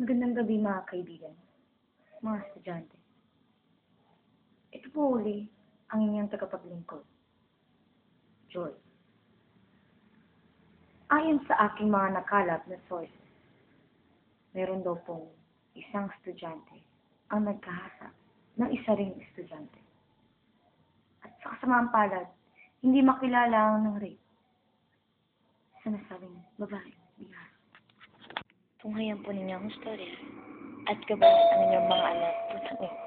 Magandang gabi mga kaibigan, mga estudyante. Ito po uli ang inyong tagapaglingkod, Joy. Ayon sa aking mga nakalap na sources, meron daw pong isang estudyante ang nagkahasa ng isa ring estudyante. At sa kasamaang palad, hindi makilala ang ng rape. Sinasabing babae, bihas. Tunghayan po ninyo ang storya at gabayan ang inyong mga anak pusang ito.